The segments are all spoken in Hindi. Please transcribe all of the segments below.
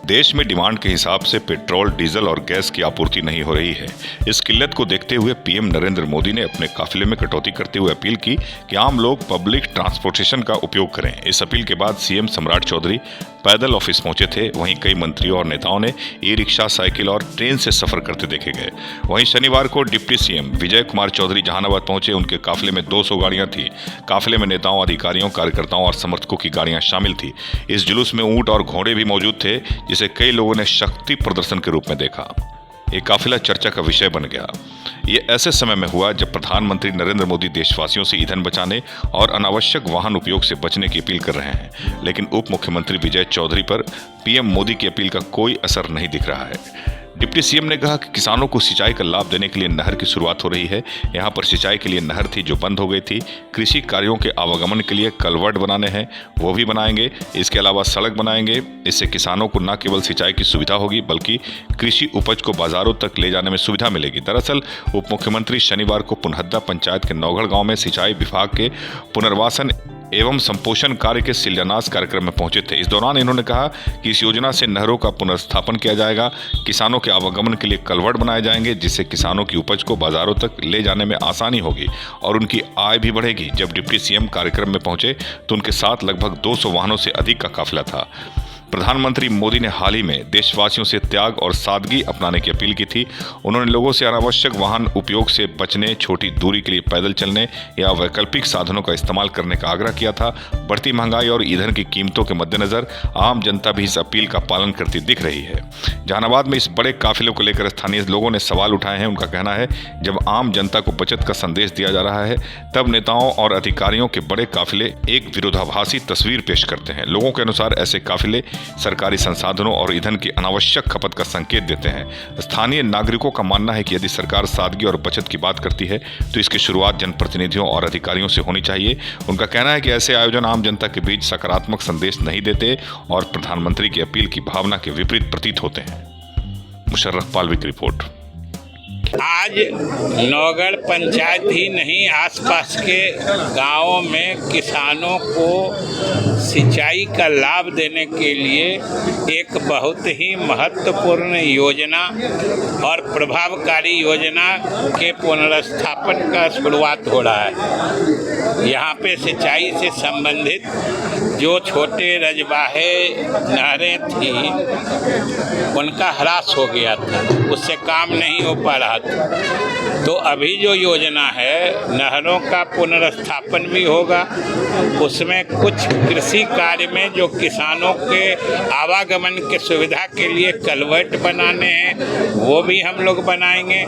देश में डिमांड के हिसाब से पेट्रोल, डीजल और गैस की आपूर्ति नहीं हो रही है। इस किल्लत को देखते हुए पीएम नरेंद्र मोदी ने अपने काफिले में कटौती करते हुए अपील की कि आम लोग पब्लिक ट्रांसपोर्टेशन का उपयोग करें। इस अपील के बाद सीएम सम्राट चौधरी पैदल ऑफिस पहुंचे थे। वहीं कई मंत्रियों और नेताओं ने ई रिक्शा, साइकिल और ट्रेन से सफर करते देखे गए। वहीं शनिवार को डिप्टी सीएम विजय कुमार चौधरी जहानाबाद पहुंचे। उनके काफिले में 200 गाड़ियां थी। काफिले में नेताओं, अधिकारियों, कार्यकर्ताओं और समर्थकों की गाड़ियां शामिल थी। इस जुलूस में ऊंट और घोड़े भी मौजूद थे, जिसे कई लोगों ने शक्ति प्रदर्शन के रूप में देखा। ये काफिला चर्चा का विषय बन गया। ये ऐसे समय में हुआ जब प्रधानमंत्री नरेंद्र मोदी देशवासियों से ईंधन बचाने और अनावश्यक वाहन उपयोग से बचने की अपील कर रहे हैं, लेकिन उप मुख्यमंत्री विजय चौधरी पर पीएम मोदी की अपील का कोई असर नहीं दिख रहा है। डिप्टी सीएम ने कहा कि किसानों को सिंचाई का लाभ देने के लिए नहर की शुरुआत हो रही है। यहाँ पर सिंचाई के लिए नहर थी जो बंद हो गई थी। कृषि कार्यों के आवागमन के लिए कलवर्ट बनाने हैं, वो भी बनाएंगे। इसके अलावा सड़क बनाएंगे। इससे किसानों को न केवल सिंचाई की सुविधा होगी, बल्कि कृषि उपज को बाजारों तक ले जाने में सुविधा मिलेगी। दरअसल उप मुख्यमंत्री शनिवार को पुनहद्दा पंचायत के नौगढ़ गांव में सिंचाई विभाग के पुनर्वासन एवं संपोषण कार्य के शिलान्यास कार्यक्रम में पहुंचे थे। इस दौरान इन्होंने कहा कि इस योजना से नहरों का पुनर्स्थापन किया जाएगा, किसानों के आवागमन के लिए कलवर्ट बनाए जाएंगे, जिससे किसानों की उपज को बाजारों तक ले जाने में आसानी होगी और उनकी आय भी बढ़ेगी। जब डिप्टी सीएम कार्यक्रम में पहुंचे तो उनके साथ लगभग 200 वाहनों से अधिक का काफिला था। प्रधानमंत्री मोदी ने हाल ही में देशवासियों से त्याग और सादगी अपनाने की अपील की थी। उन्होंने लोगों से अनावश्यक वाहन उपयोग से बचने, छोटी दूरी के लिए पैदल चलने या वैकल्पिक साधनों का इस्तेमाल करने का आग्रह किया था। बढ़ती महंगाई और ईंधन की कीमतों के मद्देनजर आम जनता भी इस अपील का पालन करती दिख रही है। जहानाबाद में इस बड़े काफिले को लेकर स्थानीय लोगों ने सवाल उठाए हैं। उनका कहना है, जब आम जनता को बचत का संदेश दिया जा रहा है, तब नेताओं और अधिकारियों के बड़े काफिले एक विरोधाभासी तस्वीर पेश करते हैं। लोगों के अनुसार ऐसे काफिले सरकारी संसाधनों और ईंधन की अनावश्यक खपत का संकेत देते हैं। स्थानीय नागरिकों का मानना है कि यदि सरकार सादगी और बचत की बात करती है तो इसकी शुरुआत जनप्रतिनिधियों और अधिकारियों से होनी चाहिए। उनका कहना है कि ऐसे आयोजन आम जनता के बीच सकारात्मक संदेश नहीं देते और प्रधानमंत्री की अपील की भावना के विपरीत प्रतीत होते हैं। मुशर्रफ पालवी की रिपोर्ट। आज नौगढ़ पंचायत ही नहीं, आसपास के गांवों में किसानों को सिंचाई का लाभ देने के लिए एक बहुत ही महत्वपूर्ण योजना और प्रभावकारी योजना के पुनर्स्थापन का शुरुआत हो रहा है। यहाँ पे सिंचाई से संबंधित जो छोटे रजबाहे नहरें थी, उनका ह्रास हो गया था, उससे काम नहीं हो पा रहा था। तो अभी जो योजना है, नहरों का पुनर्स्थापन भी होगा। उसमें कुछ कृषि कार्य में जो किसानों के आवागमन के सुविधा के लिए कलवर्ट बनाने हैं, वो भी हम लोग बनाएंगे।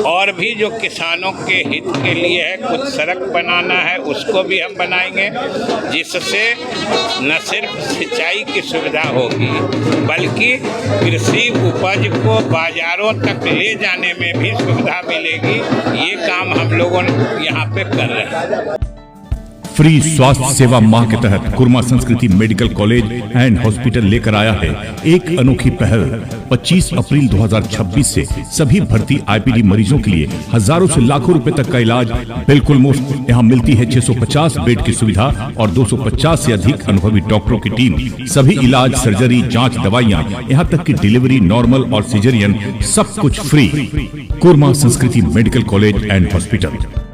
और भी जो किसानों के हित के लिए है, कुछ सड़क बनाना है, उसको भी हम बनाएंगे, जिससे न सिर्फ सिंचाई की सुविधा होगी, बल्कि कृषि उपज को बाजारों तक ले जाने में भी सुविधा मिलेगी। ये काम हम लोगों यहाँ पे कर रहे हैं। फ्री स्वास्थ्य सेवा माह के तहत कुर्मा संस्कृति मेडिकल कॉलेज एंड हॉस्पिटल लेकर आया है एक अनोखी पहल। 25 अप्रैल 2026 से सभी भर्ती आईपीडी मरीजों के लिए हजारों से लाखों रुपए तक का इलाज बिल्कुल मुफ्त। यहाँ मिलती है 650 बेड की सुविधा और 250 से अधिक अनुभवी डॉक्टरों की टीम। सभी इलाज, सर्जरी, जांच, दवाइयाँ, यहाँ तक की डिलीवरी, नॉर्मल और सिजेरियन, सब कुछ फ्री। कुर्मा संस्कृति मेडिकल कॉलेज एंड हॉस्पिटल।